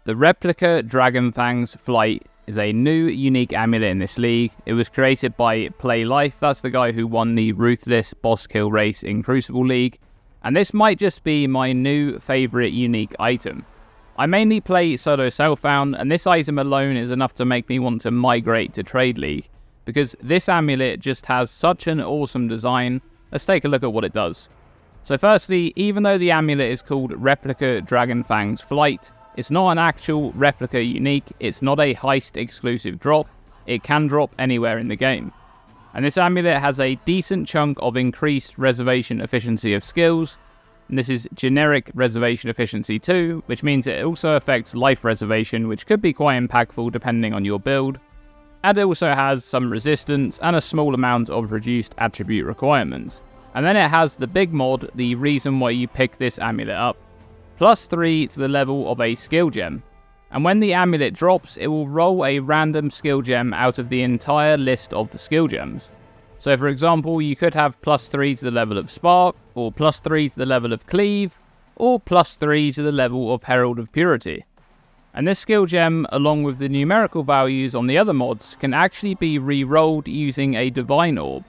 The Replica Dragonfang's Flight is a new unique amulet in this league. It was created by playlife, that's the guy who won the Ruthless Boss Kill Race in Crucible League, and this might just be my new favourite unique item. I mainly play solo self-found, and this item alone is enough to make me want to migrate to Trade League, because this amulet just has such an awesome design. Let's take a look at what it does. So firstly, even though the amulet is called Replica Dragonfang's Flight, it's not an actual replica unique, it's not a heist exclusive drop, it can drop anywhere in the game. And this amulet has a decent chunk of increased reservation efficiency of skills, and this is generic reservation efficiency 2, which means it also affects life reservation, which could be quite impactful depending on your build. And it also has some resistance and a small amount of reduced attribute requirements. And then it has the big mod, the reason why you pick this amulet up. +3 to the level of a skill gem. And when the amulet drops, it will roll a random skill gem out of the entire list of the skill gems. So for example, you could have +3 to the level of Spark, or +3 to the level of Cleave, or +3 to the level of Herald of Purity. And this skill gem, along with the numerical values on the other mods, can actually be re-rolled using a Divine Orb.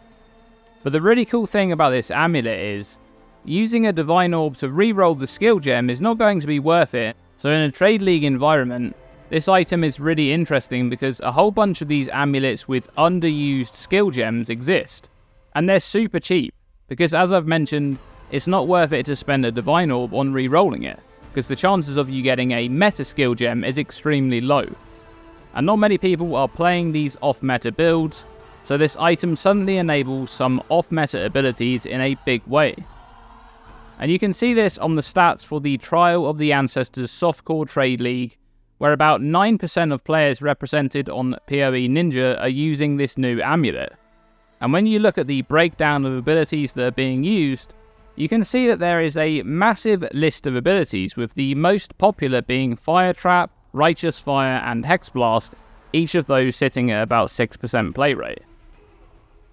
But the really cool thing about this amulet is, using a Divine Orb to re-roll the skill gem is not going to be worth it, so in a Trade League environment, this item is really interesting because a whole bunch of these amulets with underused skill gems exist. And they're super cheap, because as I've mentioned, it's not worth it to spend a Divine Orb on re-rolling it, because the chances of you getting a meta skill gem is extremely low. And not many people are playing these off-meta builds, so this item suddenly enables some off-meta abilities in a big way. And you can see this on the stats for the Trial of the Ancestors Softcore Trade League, where about 9% of players represented on PoE Ninja are using this new amulet. And when you look at the breakdown of abilities that are being used, you can see that there is a massive list of abilities, with the most popular being Fire Trap, Righteous Fire and Hex Blast, each of those sitting at about 6% play rate.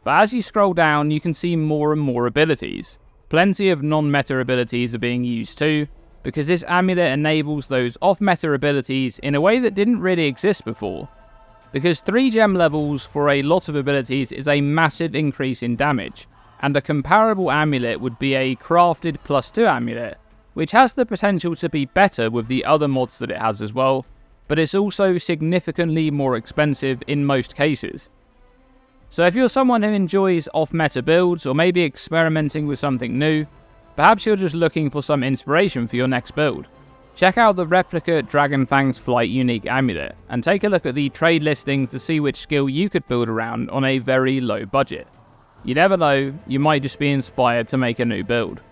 But as you scroll down, you can see more and more abilities. Plenty of non-meta abilities are being used too, because this amulet enables those off-meta abilities in a way that didn't really exist before. Because 3 gem levels for a lot of abilities is a massive increase in damage, and a comparable amulet would be a crafted +2 amulet, which has the potential to be better with the other mods that it has as well, but it's also significantly more expensive in most cases. So if you're someone who enjoys off-meta builds, or maybe experimenting with something new, perhaps you're just looking for some inspiration for your next build, check out the Replica Dragonfang's Flight unique amulet, and take a look at the trade listings to see which skill you could build around on a very low budget. You never know, you might just be inspired to make a new build.